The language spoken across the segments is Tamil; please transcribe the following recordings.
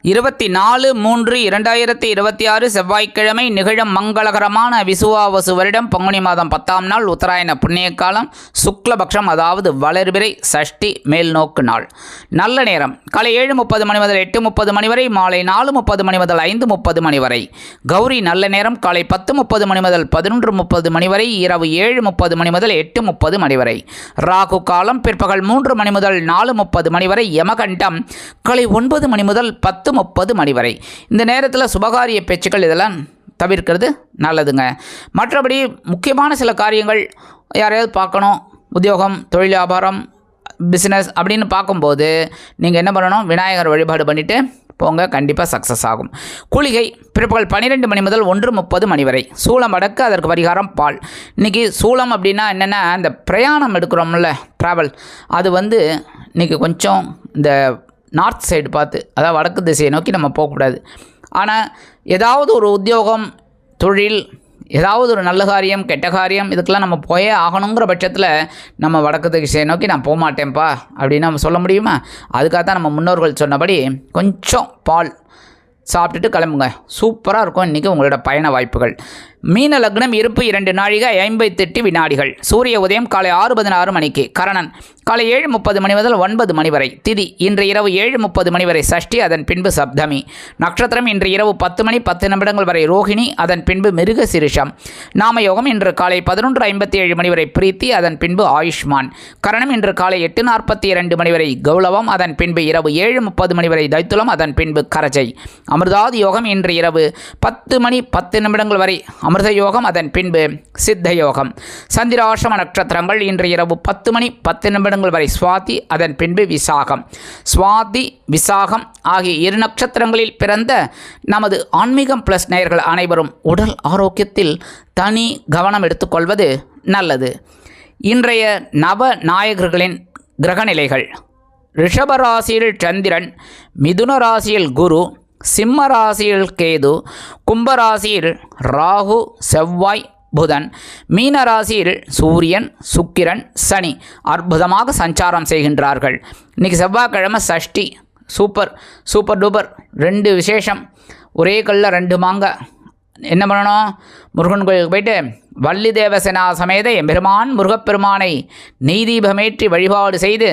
24/3/2026 செவ்வாய்க்கிழமை நிகழும் மங்களகரமான விசுவாவசு வருடம் பங்குனி மாதம் 10ஆம் நாள் உத்தராயண புண்ணிய காலம் சுக்லபக்ஷம், அதாவது வளர்பிறை சஷ்டி மேல்நோக்கு நாள். நல்ல நேரம் காலை 7:30 மணி முதல் 8:30 மணி வரை, மாலை 4:30 மணி முதல் 5:30 மணி வரை. கௌரி நல்ல நேரம் காலை 10:30 மணி முதல் 11:30 மணி வரை, இரவு 7:30 மணி முதல் 8:30 மணி வரை. ராகு காலம் பிற்பகல் 3 மணி முதல் 4:30 மணி வரை. யமகண்டம் காலை 9 மணி முதல் 10:30 மணி வரை. இந்த நேரத்தில் சுபகாரிய பேச்சுக்கள் இதெல்லாம் தவிர்க்கிறது நல்லதுங்க. மற்றபடி முக்கியமான சில காரியங்கள் யாரையாவது பார்க்கணும், உத்தியோகம், தொழில், வியாபாரம், பிஸ்னஸ் அப்படின்னு பார்க்கும்போது நீங்கள் என்ன பண்ணணும், விநாயகர் வழிபாடு பண்ணிவிட்டு போங்க, கண்டிப்பாக சக்ஸஸ் ஆகும். குளிகை பிற்பகல் 12 மணி முதல் 1:30 மணி வரை. சூளம் வடக்கு, அதற்கு பரிகாரம் பால். இன்றைக்கி சூளம் அப்படின்னா என்னென்னா, இந்த பிரயாணம் எடுக்கிறோம்ல, ட்ராவல், அது இன்றைக்கி கொஞ்சம் இந்த நார்த் சைடு பார்த்து, அதாவது வடக்கு திசையை நோக்கி நம்ம போகக்கூடாது. ஆனால் ஏதாவது ஒரு உத்தியோகம், தொழில், ஏதாவது ஒரு நல்ல காரியம், கெட்ட காரியம், இதுக்கெல்லாம் நம்ம போயே ஆகணுங்கிற பட்சத்தில் நம்ம வடக்கு திசையை நோக்கி நான் போக மாட்டேன்ப்பா அப்படின்னு நம்ம சொல்ல முடியுமா? அதுக்காக தான் நம்ம முன்னோர்கள் சொன்னபடி கொஞ்சம் பால் சாப்பிட்டுட்டு கிளம்புங்க. சூப்பராக இருக்கும் இன்றைக்கி உங்களோட பயண வாய்ப்புகள். மீன லக்னம் இருப்பு 2 நாழிகை 58 வினாடிகள். சூரிய உதயம் காலை 6:16 மணிக்கு. கரணன் காலை 7:30 மணி முதல் 9 மணி வரை. திதி இன்று இரவு 7:30 மணி வரை சஷ்டி, அதன் பின்பு சப்தமி. நட்சத்திரம் இன்று இரவு 10 மணி 10 நிமிடங்கள் வரை ரோஹிணி, அதன் பின்பு மிருக சிரிஷம். நாமயோகம் இன்று காலை 11:57 மணி வரை பிரீத்தி, அதன் பின்பு ஆயுஷ்மான். கரணம் இன்று காலை 8:42 மணி வரை கௌளவம், அதன் பின்பு இரவு 7:30 மணி வரை தைத்துலம், அதன் பின்பு கரஜை. அமிர்தாதி யோகம் இன்று இரவு 10 மணி 10 நிமிடங்கள் வரை அமிர்த யோகம், அதன் பின்பு சித்த யோகம். சந்திராசிரம நட்சத்திரங்கள் இன்று இரவு 10 மணி 10 நிமிடங்கள் வரை சுவாதி, அதன் பின்பு விசாகம். சுவாதி, விசாகம் ஆகிய 2 நட்சத்திரங்களில் பிறந்த நமது ஆன்மீகம் பிளஸ் நேயர்கள் அனைவரும் உடல் ஆரோக்கியத்தில் தனி கவனம் எடுத்துக்கொள்வது நல்லது. இன்றைய நவ நாயகர்களின் கிரகநிலைகள்: ரிஷபராசியில் சந்திரன், மிதுன ராசியில் குரு, சிம்ம ராசியில் கேது, கும்பராசியில் ராகு, செவ்வாய், புதன், மீன ராசியில் சூரியன், சுக்கிரன், சனி அற்புதமாக சஞ்சாரம் செய்கின்றார்கள். இன்றைக்கி செவ்வாய்க்கிழமை சஷ்டி. சூப்பர் டூப்பர் 2 விசேஷம். ஒரே கல்லில் 2 மாங்காய். என்ன பண்ணணும், முருகன் கோயிலுக்கு போயிட்டு வள்ளி தேவசேனா சமேத எம்பெருமான் முருகப்பெருமானை நெய் தீபமேற்றி வழிபாடு செய்து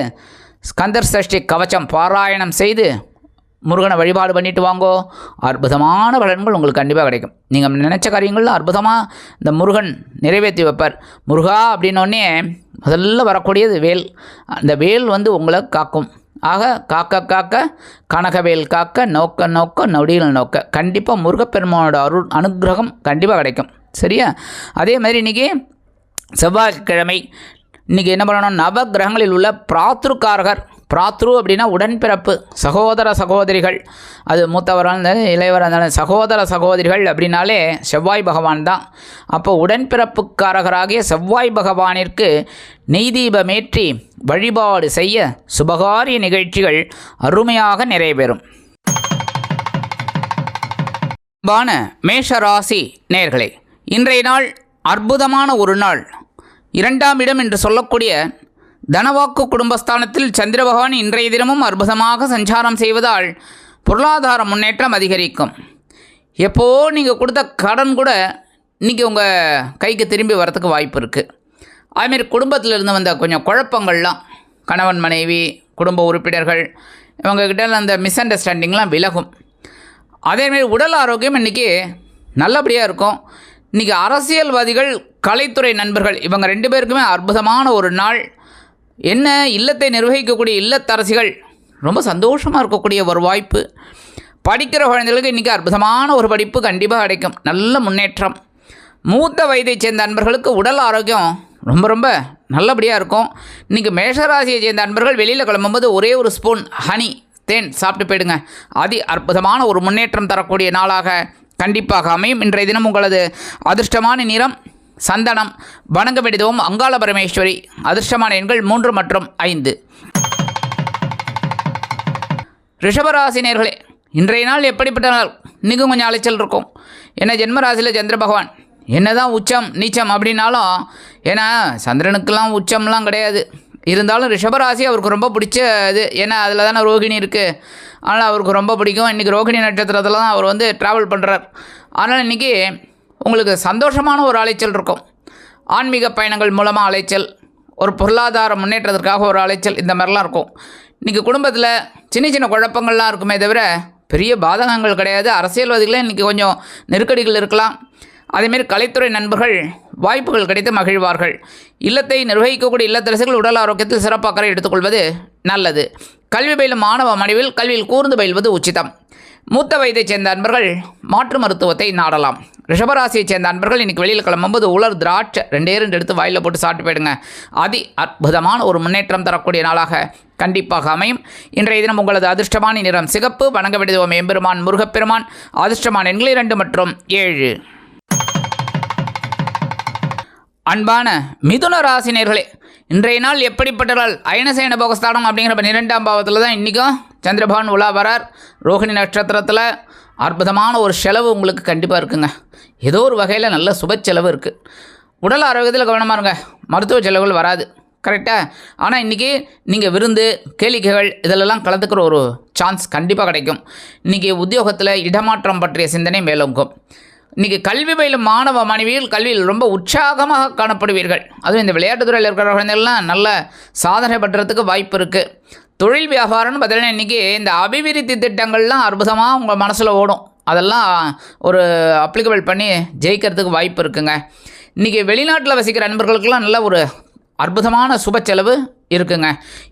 ஸ்கந்தர் சஷ்டி கவச்சம் பாராயணம் செய்து முருகனை வழிபாடு பண்ணிட்டு வாங்கோ. அற்புதமான பலன்கள் உங்களுக்கு கண்டிப்பாக கிடைக்கும். நீங்கள் நினச்ச காரியங்களில் அற்புதமாக இந்த முருகன் நிறைவேற்றி வைப்பார். முருகா அப்படின்னோடனே முதல்ல வரக்கூடியது வேல். அந்த வேல் உங்களை காக்கும். ஆக காக்க காக்க கனகவேல் காக்க, நோக்க நோக்க நொடியில் நோக்க. கண்டிப்பாக முருகப்பெருமானோட அனுகிரகம் கண்டிப்பாக கிடைக்கும். சரியா? அதே மாதிரி இன்றைக்கி செவ்வாய்க்கிழமை. இன்றைக்கி என்ன பண்ணணும், நவ கிரகங்களில் உள்ள பிராத்ருக்காரகர். பிராத்ரு அப்படின்னா உடன்பிறப்பு, சகோதர சகோதரிகள். அது மூத்தவராக இருந்தாலும் இளையவராக இருந்தாலும் சகோதர சகோதரிகள் அப்படின்னாலே செவ்வாய் பகவான் தான். அப்போ உடன்பிறப்புக்காரகராகிய செவ்வாய் பகவானிற்கு நெய் தீபமேற்றி வழிபாடு செய்ய சுபகாரிய நிகழ்ச்சிகள் அருமையாக நிறைவேறும். மேஷராசி நேயர்களே, இன்றைய நாள் அற்புதமான ஒரு நாள். 2ஆம் இடம் என்று சொல்லக்கூடிய தனவாக்கு குடும்பஸ்தானத்தில் சந்திர பகவான் இன்றைய தினமும் அற்புதமாக சஞ்சாரம் செய்வதால் பொருளாதார முன்னேற்றம் அதிகரிக்கும். எப்போ நீங்கள் கொடுத்த கடன் கூட இன்றைக்கி உங்கள் கைக்கு திரும்பி வரத்துக்கு வாய்ப்பு இருக்குது. அதுமாரி குடும்பத்தில் இருந்து வந்த கொஞ்சம் குழப்பங்கள்லாம், கணவன் மனைவி, குடும்ப உறுப்பினர்கள், இவங்ககிட்ட அந்த மிஸ் அண்டர்ஸ்டாண்டிங்லாம் விலகும். அதேமாரி உடல் ஆரோக்கியம் இன்றைக்கி நல்லபடியாக இருக்கும். இன்றைக்கி அரசியல்வாதிகள், கலைத்துறை நண்பர்கள், இவங்க 2 பேருக்குமே அற்புதமான ஒரு நாள். என்ன, இல்லத்தை நிர்வகிக்கக்கூடிய இல்லத்தரசிகள் ரொம்ப சந்தோஷமாக இருக்கக்கூடிய ஒரு வாய்ப்பு. படிக்கிற குழந்தைகளுக்கு இன்றைக்கி அற்புதமான ஒரு படிப்பு கண்டிப்பாக கிடைக்கும். நல்ல முன்னேற்றம். மூத்த வயதை சேர்ந்த நண்பர்களுக்கு உடல் ஆரோக்கியம் ரொம்ப ரொம்ப நல்லபடியாக இருக்கும். இன்றைக்கி மேஷராசியை சேர்ந்த நண்பர்கள் வெளியில் கிளம்பும்போது ஒரே ஒரு ஸ்பூன் ஹனி, தேன் சாப்பிட்டு போயிடுங்க. அற்புதமான ஒரு முன்னேற்றம் தரக்கூடிய நாளாக கண்டிப்பாக அமையும். இன்றைய தினம் உங்களது அதிர்ஷ்டமான நிறம் சந்தனம். வணங்க வேண்டியதும் அங்காள பரமேஸ்வரி. அதிர்ஷ்டமான எண்கள் 3 மற்றும் 5. ரிஷபராசினியர்களே, இன்றைய நாள் எப்படிப்பட்ட நாள்? இன்றைக்கும் கொஞ்சம் அலைச்சல் இருக்கும். ஏன்னா ஜென்மராசியில் சந்திர பகவான் என்ன தான் உச்சம் நீச்சம் அப்படின்னாலும், ஏன்னா சந்திரனுக்கெல்லாம் உச்சம்லாம் கிடையாது. இருந்தாலும் ரிஷபராசி அவருக்கு ரொம்ப பிடிச்ச இது. ஏன்னா அதில் தானே ரோகிணி இருக்குது. அதனால் அவருக்கு ரொம்ப பிடிக்கும். இன்றைக்கி ரோகிணி நட்சத்திரத்தில் தான் அவர் வந்து ட்ராவல் பண்ணுறார். அதனால் இன்றைக்கி உங்களுக்கு சந்தோஷமான ஒரு அலைச்சல் இருக்கும். ஆன்மீக பயணங்கள் மூலமாக அலைச்சல், ஒரு பொருளாதார முன்னேற்றத்திற்காக ஒரு அலைச்சல், இந்த மாதிரிலாம் இருக்கும். இன்றைக்கி குடும்பத்தில் சின்ன சின்ன குழப்பங்கள்லாம் இருக்குமே தவிர பெரிய பாதகங்கள் கிடையாது. அரசியல்வாதிகளே இன்றைக்கி கொஞ்சம் நெருக்கடிகள் இருக்கலாம். அதேமாரி கலைத்துறை நண்பர்கள் வாய்ப்புகள் கிடைத்து மகிழ்வார்கள். இல்லத்தை நிர்வகிக்கக்கூடிய இல்லத்தரசிகள் உடல் ஆரோக்கியத்தில் சிறப்பு அக்கறை எடுத்துக்கொள்வது நல்லது. கல்வி பயிலும் மாணவ மாணவிகள் கல்வியில் கூர்ந்து பயில்வது உச்சிதம். மூத்த வயதைச் சேர்ந்த அன்பர்கள் மாற்று மருத்துவத்தை நாடலாம். ரிஷபராசியைச் சேர்ந்த அன்பர்கள் இன்றைக்கி வெளியில் கிளம்பும்போது உலர் திராட்சை 2 எடுத்து வாயில் போட்டு சாப்பிட்டு போயிடுங்க. அதி அற்புதமான ஒரு முன்னேற்றம் தரக்கூடிய நாளாக கண்டிப்பாக அமையும். இன்றைய தினம் உங்களது அதிர்ஷ்டமான நிறம் சிகப்பு. வணங்க வேண்டியது எம்பெருமான் முருகப்பெருமான். அதிர்ஷ்டமான எண்கள் 2 மற்றும் 7. அன்பான மிதுன ராசினியர்களே, இன்றைய நாள் எப்படிப்பட்ட நாள்? அயனசேன போகஸ்தானம் அப்படிங்கிற 12ஆம் பாவத்தில் தான் இன்றைக்கும் சந்திரபகவான் உலா வரார். ரோகிணி நட்சத்திரத்தில் அற்புதமான ஒரு செலவு உங்களுக்கு கண்டிப்பாக இருக்குங்க. ஏதோ ஒரு வகையில் நல்ல சுப செலவு இருக்குது. உடல் ஆரோக்கியத்தில் கவனமாக இருங்க. மருத்துவ செலவுகள் வராது. கரெக்டாக. ஆனால் இன்றைக்கி நீங்கள் விருந்து கேளிக்கைகள் இதிலெல்லாம் கலந்துக்கிற ஒரு சான்ஸ் கண்டிப்பாக கிடைக்கும். இன்றைக்கி உத்தியோகத்தில் இடமாற்றம் பற்றிய சிந்தனை மேலோங்கும். இன்றைக்கி கல்வி பயிலும் மாணவ மாணவிகள் கல்வியில் ரொம்ப உற்சாகமாக காணப்படுவீர்கள். அதுவும் இந்த விளையாட்டுத்துறையில் இருக்கிற குழந்தைகள்லாம் நல்ல சாதனை பண்ணுறதுக்கு வாய்ப்பு இருக்குது. தொழில் வியாபாரம்னு பார்த்தீங்கன்னா இன்றைக்கி இந்த அபிவிருத்தி திட்டங்கள்லாம் அற்புதமாக உங்கள் மனசில் ஓடும். அதெல்லாம் ஒரு அப்ளிகபிள் பண்ணி ஜெயிக்கிறதுக்கு வாய்ப்பு இருக்குங்க. இன்றைக்கி வெளிநாட்டில் வசிக்கிற நண்பர்களுக்கெல்லாம் நல்ல ஒரு அற்புதமான சுப செலவு இருக்குங்க.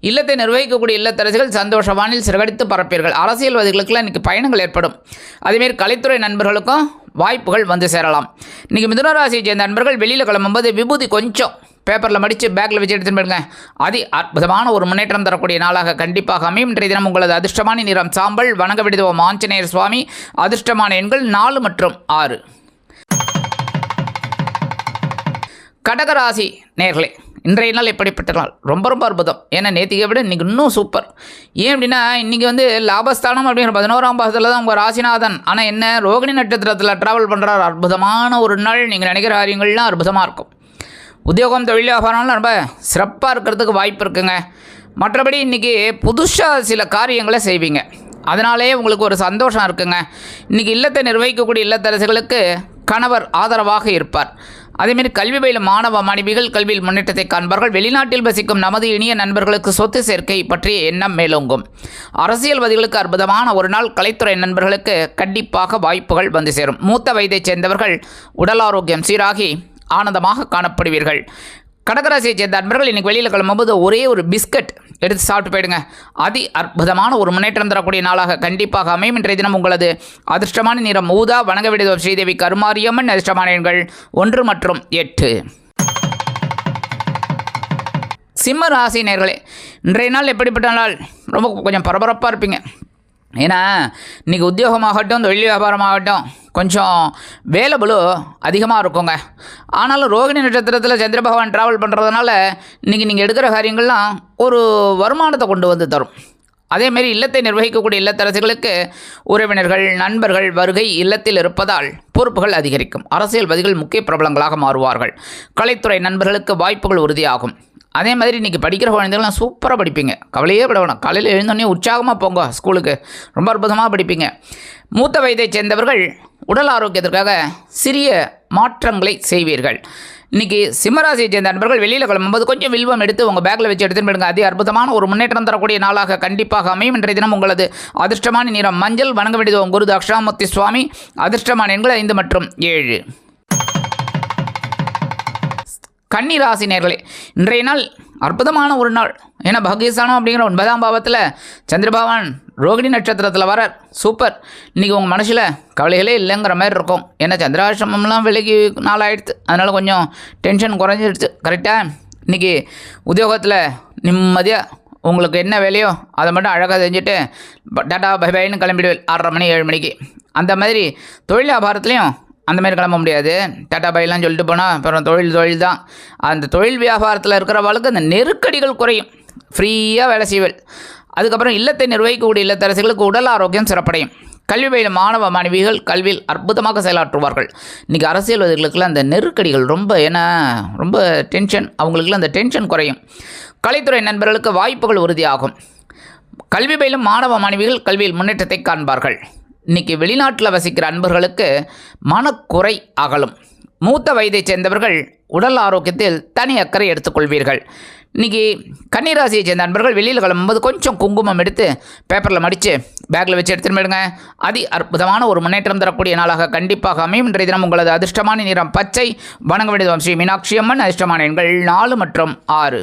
இல்லத்தை நிர்வகிக்கக்கூடிய இல்லத்தரசிகள் சந்தோஷவானில் சிறகடித்து பரப்பீர்கள். அரசியல்வாதிகளுக்கெல்லாம் இன்றைக்கி பயணங்கள் ஏற்படும். அதேமாரி கலைத்துறை நண்பர்களுக்கும் வாய்ப்புகள் வந்து சேரலாம். இன்றைக்கி மிதுனராசியை சேர்ந்த நண்பர்கள் வெளியில் கிளம்பும்போது விபூதி கொஞ்சம் பேப்பரில் மடித்து பேக்கில் வச்சு எடுத்துன்னு போயிடுங்க. அதி அற்புதமான ஒரு முன்னேற்றம் தரக்கூடிய நாளாக கண்டிப்பாக அமையும். இன்றைய தினம் உங்களது அதிர்ஷ்டமான நிறம் சாம்பல். வணங்க வேண்டியது ஆஞ்சநேயர் சுவாமி. அதிர்ஷ்டமான எண்கள் 4 மற்றும் 6. கடகராசி நேர்களே, இன்றைய நாள் எப்படிப்பட்ட நாள்? ரொம்ப ரொம்ப அற்புதம். ஏன்னா நேற்றுக்கை விட இன்றைக்கி இன்னும் சூப்பர். ஏன் அப்படின்னா இன்றைக்கி வந்து லாபஸ்தானம் அப்படிங்கிற 11ஆம் பாகத்தில் தான் உங்கள் ராசிநாதன். ஆனால் என்ன ரோகிணி நட்சத்திரத்தில் ட்ராவல் பண்ணுறார். அற்புதமான ஒரு நாள். நீங்கள் நினைக்கிற காரியங்கள்லாம் அற்புதமாக இருக்கும். உத்தியோகம் தொழில் வியாபாரம்லாம் ரொம்ப சிறப்பாக இருக்கிறதுக்கு வாய்ப்பு இருக்குங்க. மற்றபடி இன்றைக்கி புதுசாக சில காரியங்களை செய்வீங்க. அதனாலே உங்களுக்கு ஒரு சந்தோஷம் இருக்குங்க. இன்றைக்கி இல்லத்தை நிர்வகிக்கக்கூடிய இல்லத்தரசிகளுக்கு கணவர் ஆதரவாக இருப்பார். அதேமாரி கல்வி பயிலும் மாணவ மாணவிகள் கல்வியில் முன்னேற்றத்தை காண்பார்கள். வெளிநாட்டில் வசிக்கும் நமது இனிய நண்பர்களுக்கு சொத்து சேர்க்கை பற்றிய எண்ணம் மேலோங்கும். அரசியல்வாதிகளுக்கு அற்புதமான ஒரு நாள். கலைத்துறை நண்பர்களுக்கு கண்டிப்பாக வாய்ப்புகள் வந்து சேரும். மூத்த வயதைச் சேர்ந்தவர்கள் உடல் ஆரோக்கியம் சீராகி ஆனந்தமாக காணப்படுவீர்கள். கடகராசியை சேர்ந்த நண்பர்கள் இன்றைக்கி வெளியில் கிளம்பும்போது ஒரே ஒரு பிஸ்கட் எடுத்து சாப்பிட்டு போயிடுங்க. அதி அற்புதமான ஒரு முன்னேற்றம் தரக்கூடிய நாளாக கண்டிப்பாக அமையும். இன்றைய தினம் உங்களது அதிர்ஷ்டமான நிறம் ஊதா. வணங்க வேண்டியது ஸ்ரீதேவி கருமாரியம்மன். அதிர்ஷ்டமான எண்கள் 1 மற்றும் 8. சிம்ம ராசி நேர்களே, இன்றைய நாள் எப்படிப்பட்ட நாள்? ரொம்ப கொஞ்சம் பரபரப்பாக இருப்பீங்க. ஏன்னா இன்றைக்கி உத்தியோகமாகட்டும் தொழில் வியாபாரமாகட்டும் கொஞ்சம் வேலைபளு அதிகமாக இருக்குங்க. ஆனாலும் ரோகிணி நட்சத்திரத்தில் சந்திர பகவான் ட்ராவல் பண்ணுறதுனால இன்றைக்கி நீங்கள் எடுக்கிற காரியங்கள்லாம் ஒரு வருமானத்தை கொண்டு வந்து தரும். அதேமாரி இல்லத்தை நிர்வகிக்கக்கூடிய இல்லத்தரசிகளுக்கு உறவினர்கள் நண்பர்கள் வருகை இல்லத்தில் இருப்பதால் பொறுப்புகள் அதிகரிக்கும். அரசியல்வாதிகள் முக்கிய பிரபலங்களாக மாறுவார்கள். கலைத்துறை நண்பர்களுக்கு வாய்ப்புகள் உறுதியாகும். அதே மாதிரி இன்றைக்கி படிக்கிற குழந்தைகள்லாம் சூப்பராக படிப்பீங்க. கவலையே விடணும். காலையில் எழுந்தோடனே உற்சாகமாக போங்க ஸ்கூலுக்கு. ரொம்ப அற்புதமாக படிப்பீங்க. மூத்த வயதைச் சேர்ந்தவர்கள் உடல் ஆரோக்கியத்திற்காக சிறிய மாற்றங்களை செய்வீர்கள். இன்றைக்கி சிம்மராசியை சேர்ந்த நண்பர்கள் வெளியில் கிளம்பும்போது கொஞ்சம் வில்வம் எடுத்து உங்கள் பேக்கில் வச்சு எடுத்துன்னு போயிடுங்க. அதி அற்புதமான ஒரு முன்னேற்றம் தரக்கூடிய நாளாக கண்டிப்பாக அமையும். இன்றைய தினம் உங்களது அதிர்ஷ்டமான நிறம் மஞ்சள். வணங்க வேண்டியது குரு தக்ஷாமூர்த்தி சுவாமி. அதிர்ஷ்டமான எண்கள் 5 மற்றும் 7. கன்னி ராசி நேர்களே, இன்றைய நாள் அற்புதமான ஒரு நாள். ஏன்னா பாகிஸ்தானம் அப்படிங்கிற 9ஆம் பாவத்தில் சந்திரபகவான் ரோகிணி நட்சத்திரத்தில் வரார். சூப்பர். இன்றைக்கி உங்கள் மனசில் கவலைகளே இல்லைங்கிற மாதிரி இருக்கும். ஏன்னா சந்திராசிரமம்லாம் விலகி நாளாயிடுது. அதனால் கொஞ்சம் டென்ஷன் குறைஞ்சிடுச்சு. கரெக்டாக இன்றைக்கி உத்தியோகத்தில் நிம்மதியாக உங்களுக்கு என்ன வேலையோ அதை மட்டும் அழகாக செஞ்சுட்டு டாட்டா பை பைன்னு கிளம்பிடுவேன் 6:30 மணி 7 மணிக்கு. அந்த மாதிரி தொழில் வியாபாரத்துலேயும் அந்த மாதிரி கிளம்ப முடியாது. டாட்டா பைலாம் சொல்லிட்டு போனால் அப்புறம் தொழில் தான். அந்த தொழில் வியாபாரத்தில் இருக்கிறவளுக்கு அந்த நெருக்கடிகள் குறையும். ஃப்ரீயாக வேலை செய்வல். அதுக்கப்புறம் இல்லத்தை நிர்வகிக்கக்கூடிய இல்லத்தரசிகளுக்கு உடல் ஆரோக்கியம் சிறப்படையும். கல்வி பயிலும் மாணவ மாணவிகள் கல்வியில் அற்புதமாக செயலாற்றுவார்கள். இன்றைக்கி அரசியல்வாதிகளுக்கெல்லாம் அந்த நெருக்கடிகள் ரொம்ப டென்ஷன். அவங்களுக்குலாம் அந்த டென்ஷன் குறையும். கலைத்துறை நண்பர்களுக்கு வாய்ப்புகள் உறுதியாகும். கல்வி பயிலும் மாணவ மாணவிகள் கல்வியில் முன்னேற்றத்தை காண்பார்கள். இன்றைக்கி வெளிநாட்டில் வசிக்கிற அன்பர்களுக்கு மனக்குறை அகலும். மூத்த வயதைச் சேர்ந்தவர்கள் உடல் ஆரோக்கியத்தில் தனி அக்கறை எடுத்துக்கொள்வீர்கள். இன்றைக்கி கன்னிராசியை சேர்ந்த நண்பர்கள் வெளியில் கிளம்பும்போது கொஞ்சம் குங்குமம் எடுத்து பேப்பரில் மடித்து பேக்கில் வச்சு எடுத்துகிட்டு போயிடுங்க. அற்புதமான ஒரு முன்னேற்றம் தரக்கூடிய நாளாக கண்டிப்பாக அமையும். இன்றைய தினம் உங்களது அதிர்ஷ்டமான நிறம் பச்சை. வணங்க வேண்டியது ஸ்ரீ மீனாட்சி அம்மன். அதிர்ஷ்டமான எண்கள் 4 மற்றும் 6.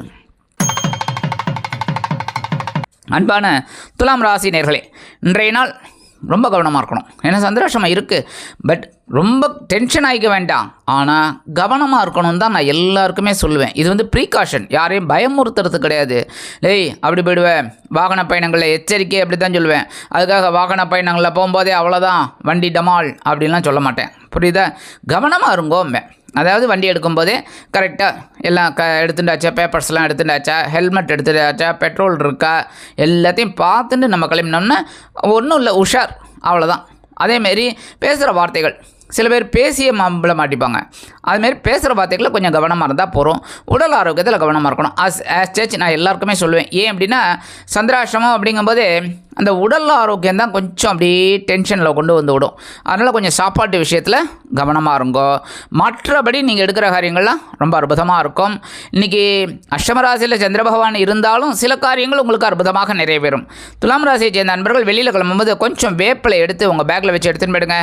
அன்பான துலாம் ராசி நேயர்களே, இன்றைய நாள் ரொம்ப கவனமாக இருக்கணும். ஏன்னா சந்திராஷ்டமம் இருக்குது, பட் ரொம்ப டென்ஷன் ஆகிக்க வேண்டாம். ஆனால் கவனமாக இருக்கணும்னு தான் நான் எல்லாருக்குமே சொல்லுவேன். இது ப்ரீகாஷன், யாரையும் பயமுறுத்துறது கிடையாது. அப்படி போயிடுவேன். வாகன பயணங்களில் எச்சரிக்கை அப்படி தான் சொல்லுவேன். அதுக்காக வாகன பயணங்களில் போகும்போதே அவ்வளோதான் வண்டி டமால் அப்படின்லாம் சொல்ல மாட்டேன். புரியுதா? கவனமாக இருங்கோம்பேன். அதாவது வண்டி எடுக்கும்போதே கரெக்டாக எல்லாம் எடுத்துட்டாச்சா, பேப்பர்ஸ்லாம் எடுத்துட்டாச்சா, ஹெல்மெட் எடுத்துட்டாச்சா, பெட்ரோல் இருக்கா, எல்லாத்தையும் பார்த்துட்டு நம்ம கிளம்பினோம்னா ஒன்றும் இல்லை, உஷார், அவ்வளோதான். அதேமாரி பேசுகிற வார்த்தைகள், சில பேர் பேசிய மாம்பழ மாட்டிப்பாங்க. அதுமாரி பேசுகிற வார்த்தைகளில் கொஞ்சம் கவனமாக இருந்தால் போகிறோம். உடல் ஆரோக்கியத்தில் கவனமாக இருக்கணும். ஆஸ் நான் எல்லாருக்குமே சொல்லுவேன். ஏன் அப்படின்னா சந்திராஷ்டமம் அப்படிங்கும்போதே அந்த உடல் ஆரோக்கியம் தான் கொஞ்சம் அப்படியே டென்ஷனில் கொண்டு வந்து விடும். அதனால் கொஞ்சம் சாப்பாட்டு விஷயத்தில் கவனமாக இருங்கோ. மற்றபடி நீங்கள் எடுக்கிற காரியங்கள்லாம் ரொம்ப அற்புதமாக இருக்கும். இன்றைக்கி அஷ்டமராசியில் சந்திர பகவான் இருந்தாலும் சில காரியங்கள் உங்களுக்கு அற்புதமாக நிறைவேறும். துலாம் ராசியை சேர்ந்த நண்பர்கள் வெளியில் கிளம்பும்போது கொஞ்சம் வேப்பிலை எடுத்து உங்கள் பேக்கில் வச்சு எடுத்துன்னு போயிடுங்க.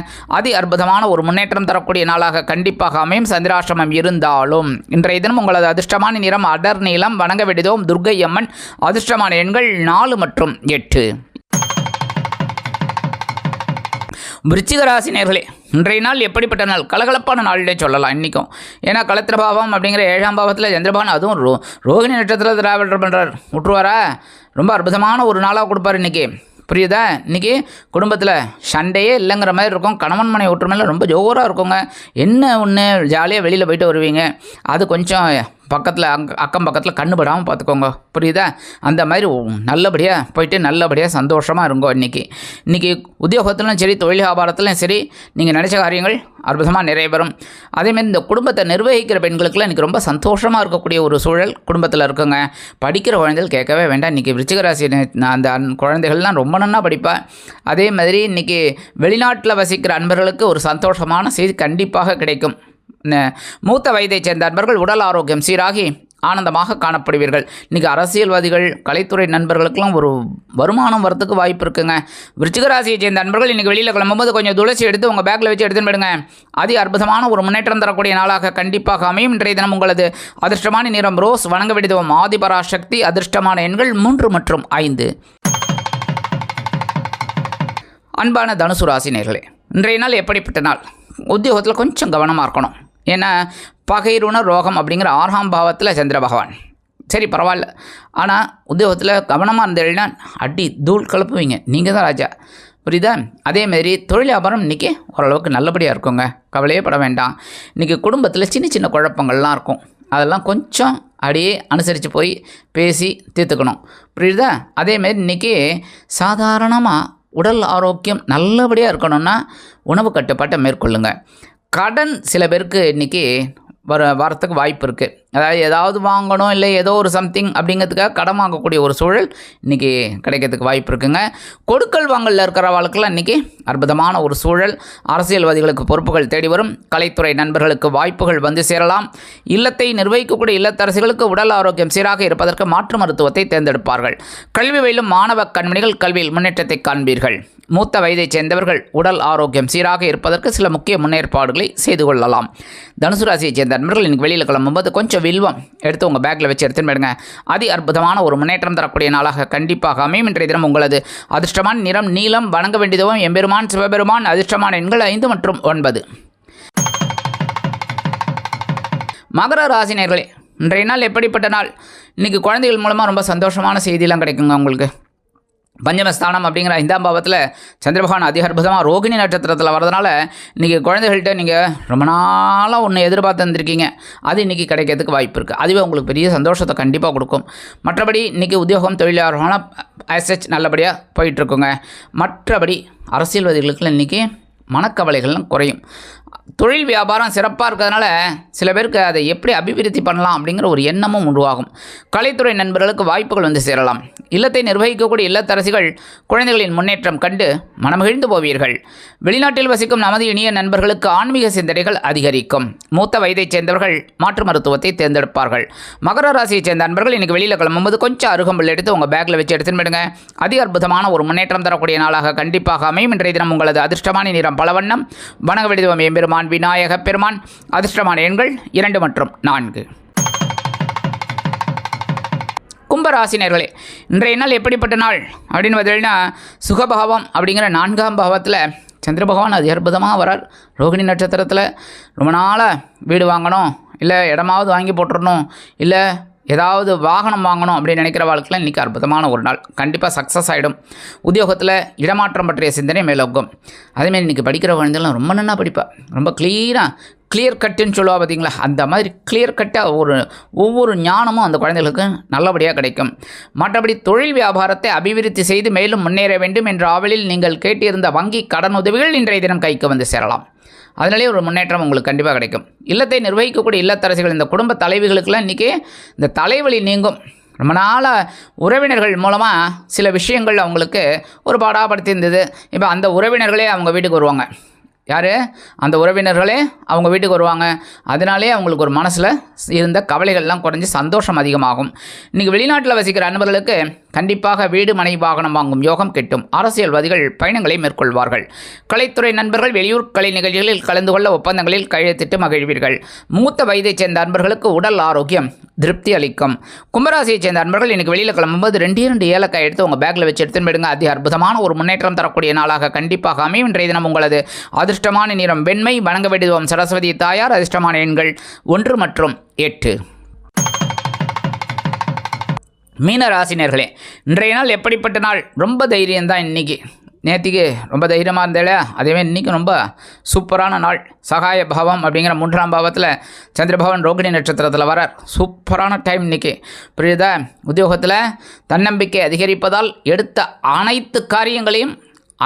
அற்புதமான ஒரு முன்னேற்றம் தரக்கூடிய நாளாக கண்டிப்பாக அமையும். சந்திராஷ்டமம் இருந்தாலும் இன்றைய தினம் உங்களது அதிர்ஷ்டமான நிறம் அடர் நீளம். வணங்க வேண்டியதும் துர்க்கை அம்மன். அதிர்ஷ்டமான எண்கள் 4 மற்றும் 8. விருச்சிக ராசி நேயர்களே, இன்றைய நாள் எப்படிப்பட்ட நாள்? கலகலப்பான நாளிலே சொல்லலாம் இன்றைக்கும். ஏன்னா கலத்திர பாவம் அப்படிங்கிற 7ஆம் பாவத்தில் சந்திரபான், அதுவும் ரோகிணி நட்சத்திரத்தில் டிராவல் பண்ணுறார். விட்டுருவாரா? ரொம்ப அற்புதமான ஒரு நாளாக கொடுப்பார் இன்றைக்கி. புரியுதா? இன்றைக்கி குடும்பத்தில் சண்டையே இல்லைங்கிற மாதிரி இருக்கும். கணவன் மனை ஒற்றுமையில் ரொம்ப ஜோராக இருக்குங்க. என்ன ஒன்று ஜாலியாக வெளியில் போயிட்டு வருவீங்க. அது கொஞ்சம் பக்கத்தில் அக்கம் பக்கத்தில் கண்ணுபடாமல் பார்த்துக்கோங்க. புரியுதா? அந்த மாதிரி நல்லபடியாக போயிட்டு நல்லபடியாக சந்தோஷமாக இருங்கோ. இன்றைக்கி உத்தியோகத்திலும் சரி, தொழில் வியாபாரத்திலும் சரி, நீங்கள் நினச்ச காரியங்கள் அற்புதமாக நிறைவேறும். அதேமாதிரி இந்த குடும்பத்தை நிர்வகிக்கிற பெண்களுக்கெல்லாம் இன்றைக்கி ரொம்ப சந்தோஷமாக இருக்கக்கூடிய ஒரு சூழல் குடும்பத்தில் இருக்குங்க. படிக்கிற குழந்தைகள் கேட்கவே வேண்டாம். இன்றைக்கி விருச்சிக ராசி அந்த குழந்தைகள்லாம் ரொம்ப நன்னா படிப்பேன். அதே மாதிரி இன்றைக்கி வெளிநாட்டில் வசிக்கிற அன்பர்களுக்கு ஒரு சந்தோஷமான செய்தி கண்டிப்பாக கிடைக்கும். மூத்த வயதைச் சேர்ந்த அன்பர்கள் உடல் ஆரோக்கியம் சீராகி ஆனந்தமாக காணப்படுவீர்கள். இன்றைக்கி அரசியல்வாதிகள், கலைத்துறை நண்பர்களுக்கெல்லாம் ஒரு வருமானம் வரத்துக்கு வாய்ப்பு இருக்குங்க. விருச்சிக ராசியை சேர்ந்த நண்பர்கள் இன்றைக்கி வெளியில் கிளம்பும்போது கொஞ்சம் துளசி எடுத்து உங்கள் பேக்கில் வச்சு எடுத்துன்னு போயிடுங்க. அற்புதமான ஒரு முன்னேற்றம் தரக்கூடிய நாளாக கண்டிப்பாக அமையும். இன்றைய தினம் உங்களது அதிர்ஷ்டமான நிறம் ரோஸ். வணங்க வேண்டியதும் ஆதிபராசக்தி. அதிர்ஷ்டமான எண்கள் 3 மற்றும் 5. அன்பான தனுசு ராசி நேயர்களே, இன்றைய நாள் எப்படிப்பட்ட நாள்? உத்தியோகத்தில் கொஞ்சம் கவனமாக இருக்கணும். ஏன்னா பகைருண ரோகம் அப்படிங்கிற 6ஆம் பாவத்தில் சந்திர பகவான். சரி, பரவாயில்ல. ஆனால் உத்தியோகத்தில் கவனமாக இருந்தீங்கன்னா அடி தூள் கலப்புவீங்க. நீங்கள் தான் ராஜா. புரியுதா? அதேமாரி தொழில் வியாபாரம் இன்றைக்கி ஓரளவுக்கு நல்லபடியாக இருக்குங்க. கவலையே பட வேண்டாம். இன்றைக்கி குடும்பத்தில் சின்ன சின்ன குழப்பங்கள்லாம் இருக்கும். அதெல்லாம் கொஞ்சம் அப்படியே அனுசரித்து போய் பேசி தீர்த்துக்கணும். புரியுதா? அதேமாரி இன்றைக்கி சாதாரணமாக உடல் ஆரோக்கியம் நல்லபடியாக இருக்கணும்னா உணவு கட்டுப்பாட்டை மேற்கொள்ளுங்கள். கடன் சில பேருக்கு இன்றைக்கி வரத்துக்கு வாய்ப்பு இருக்குது. அதாவது ஏதாவது வாங்கணும், இல்லை ஏதோ ஒரு சம்திங் அப்படிங்கிறதுக்காக கடன் வாங்கக்கூடிய ஒரு சூழல் இன்றைக்கி கிடைக்கிறதுக்கு வாய்ப்பு இருக்குங்க. கொடுக்கல் வாங்கலில் இருக்கிற வாழ்க்கையில் இன்றைக்கி அற்புதமான ஒரு சூழல். அரசியல்வாதிகளுக்கு பொறுப்புகள் தேடி வரும். கலைத்துறை நண்பர்களுக்கு வாய்ப்புகள் வந்து சேரலாம். இல்லத்தை நிர்வகிக்கக்கூடிய இல்லத்தரசிகளுக்கு உடல் ஆரோக்கியம் சீராக இருப்பதற்கு மாற்று மருத்துவத்தை தேர்ந்தெடுப்பார்கள். கல்வி பயிலும் மாணவ கண்மணிகள் கல்வியில் முன்னேற்றத்தை காண்பீர்கள். மூத்த வயதைச் சேர்ந்தவர்கள் உடல் ஆரோக்கியம் சீராக இருப்பதற்கு சில முக்கிய முன்னேற்பாடுகளை செய்து கொள்ளலாம். தனுசு ராசியைச் சேர்ந்த நண்பர்கள் இன்றைக்கி வெளியில் கிளம்பும்போது கொஞ்சம் வில்வம் எடுத்து உங்கள் பேக்கில் வச்சு எடுத்துன்னு போயிடுங்க. அற்புதமான ஒரு முன்னேற்றம் தரக்கூடிய நாளாக கண்டிப்பாக அமையும். இன்றைய தினம் உங்களது அதிர்ஷ்டமான நிறம் நீலம். வணங்க வேண்டியதும் எம்பெருமான் சிவபெருமான். அதிர்ஷ்டமான எண்கள் 5 மற்றும் 9. மகர ராசி நேயர்களே, இன்றைய நாள் எப்படிப்பட்ட நாள்? இன்றைக்கி குழந்தைகள் மூலமாக ரொம்ப சந்தோஷமான செய்தியெல்லாம் கிடைக்குங்க உங்களுக்கு. பஞ்சமஸ்தானம் அப்படிங்கிற 5ஆம் பாவத்தில் சந்திரபகவான் அற்புதமாக ரோகிணி நட்சத்திரத்தில் வரதுனால இன்றைக்கி குழந்தைகள்கிட்ட நீங்கள் ரொம்ப நாளாக ஒன்று எதிர்பார்த்து வந்திருக்கீங்க. அது இன்றைக்கி கிடைக்கிறதுக்கு வாய்ப்பு இருக்குது. அதுவே உங்களுக்கு பெரிய சந்தோஷத்தை கண்டிப்பாக கொடுக்கும். மற்றபடி இன்றைக்கி உத்தியோகம் தொழிலாளர்களான ஆசச் நல்லபடியாக போயிட்டுருக்குங்க. மற்றபடி அரசியல்வாதிகளுக்கு இன்றைக்கி மனக்கவலைகள்லாம் குறையும். தொழில் வியாபாரம் சிறப்பாக இருக்கிறதுனால சில பேருக்கு அதை எப்படி அபிவிருத்தி பண்ணலாம் அப்படிங்கிற ஒரு எண்ணமும் உருவாகும். கலைத்துறை நண்பர்களுக்கு வாய்ப்புகள் வந்து சேரலாம். இல்லத்தை நிர்வகிக்கக்கூடிய இல்லத்தரசிகள் குழந்தைகளின் முன்னேற்றம் கண்டு மனமகிழ்ந்து போவீர்கள். வெளிநாட்டில் வசிக்கும் நமது இனிய நண்பர்களுக்கு ஆன்மீக சிந்தனைகள் அதிகரிக்கும். மூத்த வயதைச் சேர்ந்தவர்கள் மாற்று மருத்துவத்தை தேர்ந்தெடுப்பார்கள். மகர ராசியைச் சேர்ந்த நண்பர்கள் இன்றைக்கி வெளியில் கிளம்பும்போது கொஞ்சம் அருகம்புல் எடுத்து உங்கள் பேக்கில் வச்சு எடுத்துன்னு போயிடுங்க. அதிக அற்புதமான ஒரு முன்னேற்றம் தரக்கூடிய நாளாக கண்டிப்பாக அமையும். இன்றைய தினம் உங்களது அதிர்ஷ்டமான நிறம் பலவண்ணம். வணங்க வெடிதுவம் எம்பெருமான் விநாயக பெருமான். அதிர்ஷ்டமான எண்கள் 2 மற்றும் 4. கும்பராசினியர்களே, இன்றைய நாள் எப்படிப்பட்ட நாள் அப்படின்னு பார்த்தீங்கன்னா, சுகபாவம் அப்படிங்கிற 4ஆம் பாவத்தில் சந்திர பகவான் அது அற்புதமாக வரார். ரோகிணி நட்சத்திரத்தில் ரொம்ப நாளாக வீடு வாங்கணும், இல்லை இடமாவது வாங்கி போட்டுடணும், இல்லை ஏதாவது வாகனம் வாங்கணும் அப்படின்னு நினைக்கிற வாழ்க்கையில் இன்றைக்கி அற்புதமான ஒரு நாள். கண்டிப்பாக சக்ஸஸ் ஆகிடும். உத்தியோகத்தில் இடமாற்றம் பற்றிய சிந்தனை மேலோக்கும். அதேமாதிரி இன்றைக்கி படிக்கிற குழந்தைலாம் ரொம்ப நல்லா படிப்பா. ரொம்ப கிளியர் கட்டுன்னு சொல்லுவா பார்த்தீங்களா, அந்த மாதிரி கிளியர் கட்டாக ஒவ்வொரு ஞானமும் அந்த குழந்தைகளுக்கு நல்லபடியாக கிடைக்கும். மற்றபடி தொழில் வியாபாரத்தை அபிவிருத்தி செய்து மேலும் முன்னேற வேண்டும் என்ற ஆவலில் நீங்கள் கேட்டிருந்த வங்கி கடன் உதவிகள் இன்றைய தினம் கைக்கு வந்து சேரலாம். அதனாலே ஒரு முன்னேற்றம் உங்களுக்கு கண்டிப்பாக கிடைக்கும். இல்லத்தை நிர்வகிக்கக்கூடிய இல்லத்தரசிகள், இந்த குடும்ப தலைவிகளுக்கெல்லாம் இன்றைக்கி இந்த தலைவலி நீங்கும். ரொம்ப நாளாக உறவினர்கள் மூலமாக சில விஷயங்கள் அவங்களுக்கு ஒரு பாடாப்படுத்தி இருந்தது. இப்போ அந்த உறவினர்களே அவங்க வீட்டுக்கு வருவாங்க. யார்? அந்த உறவினர்களே அவங்க வீட்டுக்கு வருவாங்க. அதனாலே அவங்களுக்கு ஒரு மனசில் இருந்த கவலைகள்லாம் குறைஞ்சி சந்தோஷம் அதிகமாகும். இன்றைக்கி வெளிநாட்டில் வசிக்கிற அன்பர்களுக்கு கண்டிப்பாக வீடு மனை வாகனம் வாங்கும் யோகம் கிட்டும். அரசியல்வாதிகள் பயணங்களை மேற்கொள்வார்கள். கலைத்துறை நண்பர்கள் வெளியூர் கலை நிகழ்ச்சிகளில் கலந்து கொள்ள ஒப்பந்தங்களில் கையெழுத்திட்டு மகிழ்வீர்கள். மூத்த வயதைச் சேர்ந்த அன்பர்களுக்கு உடல் ஆரோக்கியம் திருப்தி அளிக்கும். கும்பராசியைச் சேர்ந்த அன்பர்கள் இன்றைக்கி வெளியில் கிளம்பும்போது 2 ஏலக்காய் எடுத்து உங்கள் பேக்கில் வச்சு எடுத்துன்னு போயிடுங்க. அதி அற்புதமான ஒரு முன்னேற்றம் தரக்கூடிய நாளாக கண்டிப்பாக அமையும். இன்றைய தினம் உங்களது அதிர்ஷ்டமான நிறம் வெண்மை. வணங்க வேண்டுவோம் சரஸ்வதி தாயார். அதிர்ஷ்டமான எண்கள் 1 மற்றும் 8. மீன ராசினியர்களே, இன்றைய நாள் எப்படிப்பட்ட நாள்? ரொம்ப தைரியம்தான். இன்றைக்கி நேற்றுக்கு ரொம்ப தைரியமாக இருந்தாலே, அதேமாதிரி இன்றைக்கி ரொம்ப சூப்பரான நாள். சகாய பாவம் அப்படிங்கிற 3ஆம் பாவத்தில் சந்திரபகவான் ரோகிணி நட்சத்திரத்தில் வரார். சூப்பரான டைம் இன்றைக்கி. புரியுதா? உத்தியோகத்தில் தன்னம்பிக்கை அதிகரிப்பதால் எடுத்த அனைத்து காரியங்களையும்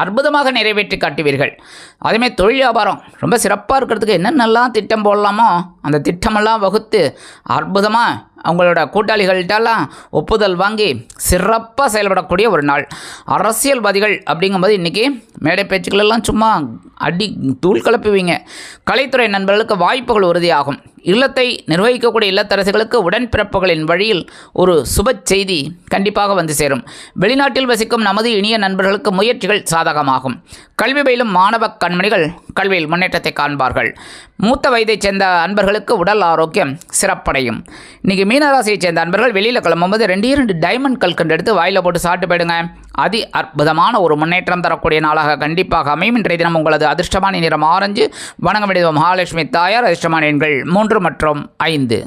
அற்புதமாக நிறைவேற்றி காட்டுவீர்கள். அதேமாதிரி தொழில் வியாபாரம் ரொம்ப சிறப்பாக இருக்கிறதுக்கு என்னென்னலாம் திட்டம் போடலாமோ அந்த திட்டமெல்லாம் வகுத்து அற்புதமாக அவங்களோட கூட்டாளிகள்கிட்டலாம் ஒப்புதல் வாங்கி சிறப்பாக செயல்படக்கூடிய ஒரு நாள். அரசியல்வாதிகள் அப்படிங்கும்போது இன்றைக்கி மேடை பேச்சுக்களெல்லாம் சும்மா தூள் கலப்புவீங்க. கலைத்துறை நண்பர்களுக்கு வாய்ப்புகள் உறுதியாகும். இல்லத்தை நிர்வகிக்கக்கூடிய இல்லத்தரசிகளுக்கு உடன்பிறப்புகளின் வழியில் ஒரு சுப செய்தி கண்டிப்பாக வந்து சேரும். வெளிநாட்டில் வசிக்கும் நமது இனிய நண்பர்களுக்கு முயற்சிகள் சாதகமாகும். கல்வி பயிலும் மாணவ கண்மணிகள் கல்வியில் முன்னேற்றத்தை காண்பார்கள். மூத்த வயதைச் சேர்ந்த அன்பர்களுக்கு உடல் ஆரோக்கியம் சிறப்படையும். இன்றைக்கி மீனராசியைச் சேர்ந்த அன்பர்கள் வெளியில் கிளம்பும்போது 2 டைமண்ட் கல்கண்டு எடுத்து வாயில் போட்டு சாப்பிட்டு போயிடுங்க. அதி அற்புதமான ஒரு முன்னேற்றம் தரக்கூடிய நாளாக கண்டிப்பாக அமையும். இன்றைய தினம் உங்களது அதிர்ஷ்டமான நிறம் ஆரஞ்சு. வணங்க வேண்டிய மகாலட்சுமி தாயார். அதிர்ஷ்டமான எண்கள் 3 மற்றும் 5.